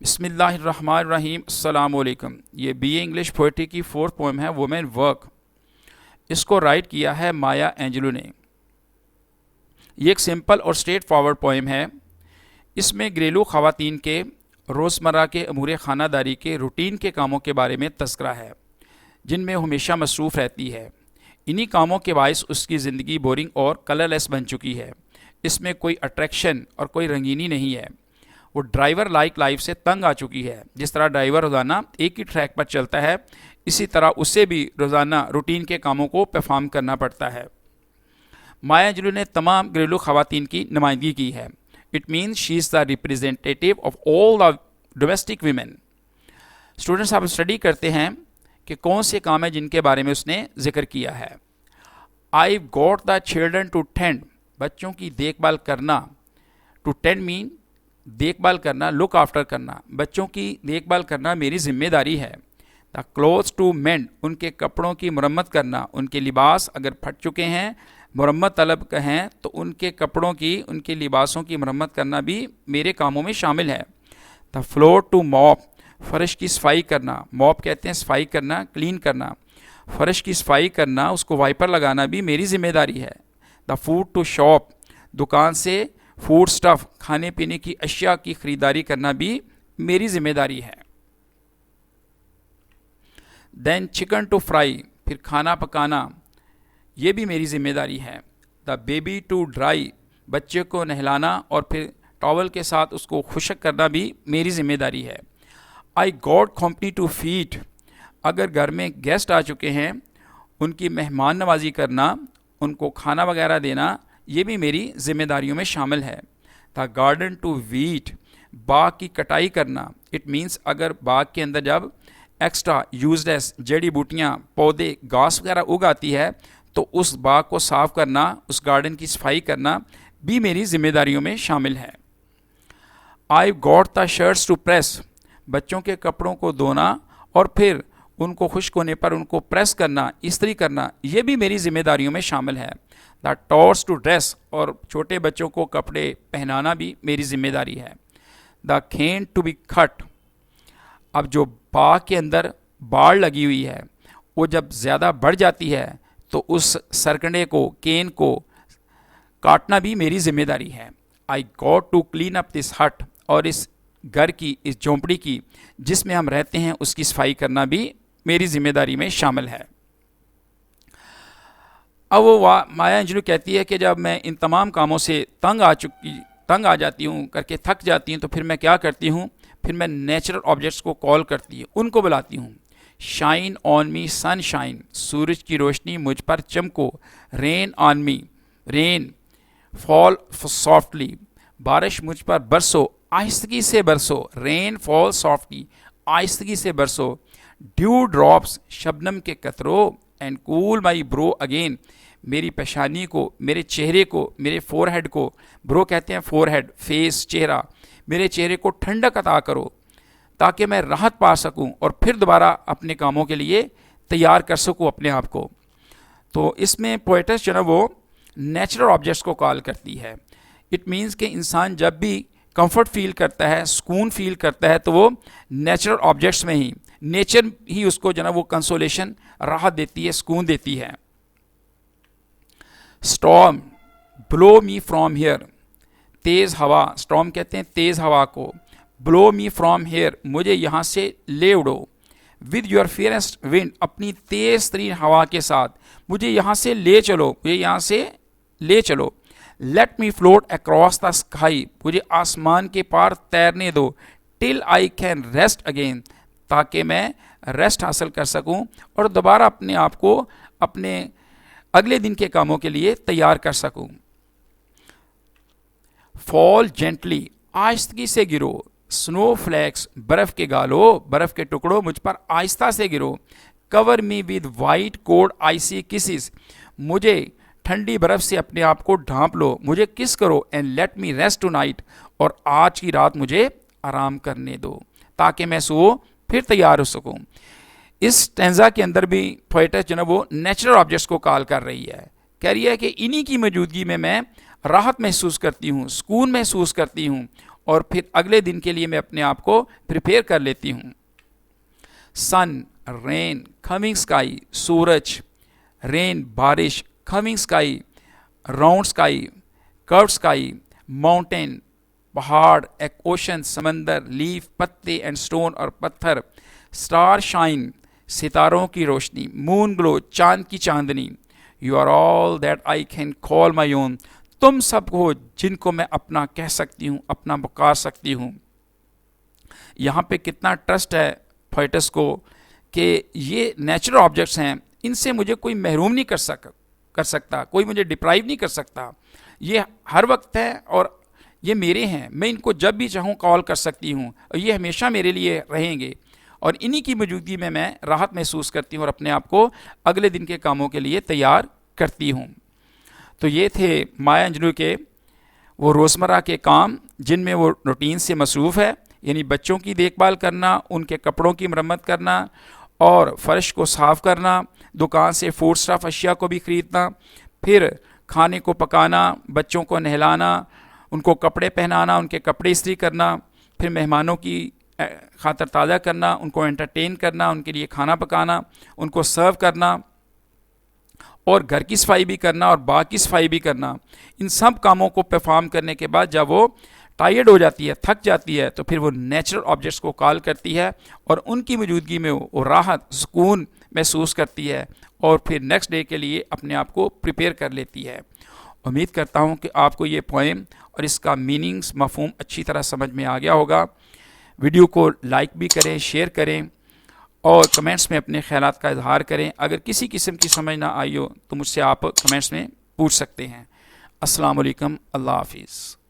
बिस्मिल्लाहिर्रहमानिर्रहीम अस्सलाम वालेकुम। ये बीए इंग्लिश पोइट्री की फोर्थ पोएम है वुमेन वर्क। इसको राइट किया है माया एंजेलो ने। ये एक सिंपल और स्ट्रेट फॉरवर्ड पोएम है। इसमें घरेलू ख़वातीन के रोज़मर्रा के अमूर ख़ानादारी के रूटीन के कामों के बारे में तज़किरा है जिनमें हमेशा मसरूफ़ रहती है। इन्हीं कामों के बायस उसकी ज़िंदगी बोरिंग और कलरलेस बन चुकी है। इसमें कोई अट्रैक्शन और कोई रंगीनी नहीं है। वो ड्राइवर लाइक लाइफ से तंग आ चुकी है। जिस तरह ड्राइवर रोज़ाना एक ही ट्रैक पर चलता है, इसी तरह उससे भी रोज़ाना रूटीन के कामों को परफॉर्म करना पड़ता है। माया एंजेलो ने तमाम घरेलू ख़वातीन की नुमाइंदगी की है। It means she is the representative of all the domestic women. Students, आप स्टडी करते हैं कि कौन से काम है जिनके बारे में उसने जिक्र किया है। I got the children to tend, बच्चों की देखभाल करना। टू टेंड मीन देखभाल करना, लुक आफ्टर करना। बच्चों की देखभाल करना मेरी जिम्मेदारी है। द क्लोथ्स टू मेंड, उनके कपड़ों की मरम्मत करना। उनके लिबास अगर फट चुके हैं, मरम्मत तलब हैं, तो उनके कपड़ों की, उनके लिबासों की मरम्मत करना भी मेरे कामों में शामिल है। द फ्लोर टू मॉप, फ़र्श की सफाई करना। मॉप कहते हैं सफाई करना, क्लीन करना। फ़र्श की सफाई करना, उसको वाइपर लगाना भी मेरी जिम्मेदारी है। द फूड टू शॉप, दुकान से फूड स्टफ़, खाने पीने की अशिया की ख़रीदारी करना भी मेरी ज़िम्मेदारी है। देन चिकन टू फ्राई, फिर खाना पकाना, ये भी मेरी ज़िम्मेदारी है। द बेबी टू ड्राई, बच्चे को नहलाना और फिर टॉवल के साथ उसको खुशक करना भी मेरी ज़िम्मेदारी है। I got company to feed, अगर घर में गेस्ट आ चुके हैं उनकी मेहमान नवाजी करना, उनको खाना वगैरह देना, ये भी मेरी जिम्मेदारियों में शामिल है। द गार्डन टू वीट, बाग की कटाई करना। इट मीन्स अगर बाग के अंदर जब एक्स्ट्रा यूजलेस जड़ी बूटियाँ, पौधे, घास वगैरह उग आती है तो उस बाग को साफ़ करना, उस गार्डन की सफाई करना भी मेरी जिम्मेदारियों में शामिल है। I got the shirts to press, बच्चों के कपड़ों को धोना और फिर उनको खुश्क होने पर उनको प्रेस करना, इस्त्री करना, ये भी मेरी जिम्मेदारियों में शामिल है। द टॉर्स टू ड्रेस, और छोटे बच्चों को कपड़े पहनाना भी मेरी जिम्मेदारी है। द खेन टू बी कट, अब जो बाग के अंदर बाड़ लगी हुई है वो जब ज़्यादा बढ़ जाती है तो उस सरकंडे को, केन को काटना भी मेरी जिम्मेदारी है। I got to clean up this hut, और इस घर की, इस झोंपड़ी की जिसमें हम रहते हैं, उसकी सफाई करना भी मेरी जिम्मेदारी में शामिल है। अब वो माया एंजेलो कहती है कि जब मैं इन तमाम कामों से तंग आ जाती हूँ, करके थक जाती हूँ, तो फिर मैं क्या करती हूँ, फिर मैं नेचुरल ऑब्जेक्ट्स को कॉल करती हूँ, उनको बुलाती हूँ। Shine on me sun shine, सूरज की रोशनी मुझ पर चमको। Rain on me, rain fall softly, बारिश मुझ पर बरसो, आहिस्तगी से बरसो। रेन फॉल सॉफ्टली, आहिस्तगी से बरसो। ड्यू ड्रॉप्स, शबनम के कतरों। And cool my brow again, मेरी पेशानी को, मेरे चेहरे को, मेरे फोरहेड को, ब्रो कहते हैं फोरहेड, फेस, चेहरा, मेरे चेहरे को ठंडक अता करो ताकि मैं राहत पा सकूं और फिर दोबारा अपने कामों के लिए तैयार कर सकूं अपने आप को। तो इसमें पोएट्स जो है वो नेचुरल ऑब्जेक्ट्स को कॉल करती है। इट मीन्स कि इंसान जब भी कंफर्ट फील करता है, सुकून फील करता है, तो वो नेचुरल ऑब्जेक्ट्स में ही, नेचर ही उसको जो है वो कंसोलेशन, राहत देती है, सुकून देती है। Storm, blow me from here, तेज़ हवा, स्टॉर्म कहते हैं तेज़ हवा को। ब्लो मी फ्रॉम हेयर, मुझे यहाँ से ले उड़ो। विद योर फियरेस्ट विंड, अपनी तेज़ तरीन हवा के साथ मुझे यहाँ से ले चलो, मुझे यहाँ से ले चलो। Let me float across the sky, मुझे आसमान के पार तैरने दो। Till I can rest again, ताकि मैं रेस्ट हासिल कर सकूं और दोबारा अपने आप को अपने अगले दिन के कामों के लिए तैयार कर सकूं। फॉल जेंटली, आहिस्तगी से गिरो। स्नो फ्लैक्स, बर्फ़ के गालो, बर्फ़ के टुकड़ों मुझ पर आहिस्ता से गिरो। Cover me with white cold icy kisses, मुझे ठंडी बर्फ़ से अपने आप को ढांप लो, मुझे किस करो। And let me rest tonight, और आज की रात मुझे आराम करने दो ताकि मैं सो फिर तैयार हो सकूं। इस स्टैंजा के अंदर भी पोएट्स जो है वो नेचुरल ऑब्जेक्ट्स को कॉल कर रही है। कह रही है कि इन्हीं की मौजूदगी में मैं राहत महसूस करती हूँ, सुकून महसूस करती हूँ और फिर अगले दिन के लिए मैं अपने आप को प्रिपेयर कर लेती हूँ। सन, रेन, कमिंग स्काई, सूरज, रेन बारिश, coming sky, round sky, curve sky, mountain पहाड़, एक ओशन समंदर, लीफ पत्ते एंड स्टोन और पत्थर, स्टार शाइन सितारों की रोशनी, मून ग्लो चांद की चांदनी, you are all that I can call my own, तुम सब हो जिनको मैं अपना कह सकती हूँ, अपना पुकार सकती हूँ। यहाँ पे कितना ट्रस्ट है पोएटस को कि ये नेचुरल ऑब्जेक्ट्स हैं, इनसे मुझे कोई महरूम नहीं कर सकता, कोई मुझे डिप्राइव नहीं कर सकता। ये हर वक्त है और ये मेरे हैं, मैं इनको जब भी चाहूँ कॉल कर सकती हूँ और ये हमेशा मेरे लिए रहेंगे और इन्हीं की मौजूदगी में मैं राहत महसूस करती हूँ और अपने आप को अगले दिन के कामों के लिए तैयार करती हूँ। तो ये थे माया अंजलू के वो रोज़मर्रा के काम जिनमें वो रूटीन से मसरूफ़ है, यानी बच्चों की देखभाल करना, उनके कपड़ों की मरम्मत करना और फ़र्श को साफ़ करना, दुकान से फूड स्टफ अशिया को भी ख़रीदना, फिर खाने को पकाना, बच्चों को नहलाना, उनको कपड़े पहनाना, उनके कपड़े इस्त्री करना, फिर मेहमानों की खातर ताज़ा करना, उनको एंटरटेन करना, उनके लिए खाना पकाना, उनको सर्व करना और घर की सफाई भी करना और बाग की सफाई भी करना। इन सब कामों को परफॉर्म करने के बाद जब वो टायर्ड हो जाती है, थक जाती है, तो फिर वो नेचुरल ऑब्जेक्ट्स को कॉल करती है और उनकी मौजूदगी में वो राहत सुकून महसूस करती है और फिर नेक्स्ट डे के लिए अपने आप को प्रिपेयर कर लेती है। उम्मीद करता हूँ कि आपको ये पोएम और इसका मीनिंग्स मफहूम अच्छी तरह समझ में आ गया होगा। वीडियो को लाइक भी करें, शेयर करें और कमेंट्स में अपने ख्यालात का इजहार करें। अगर किसी किस्म की समझ ना आई हो तो मुझसे आप कमेंट्स में पूछ सकते हैं। अस्सलाम वालेकुम, अल्लाह हाफिज़।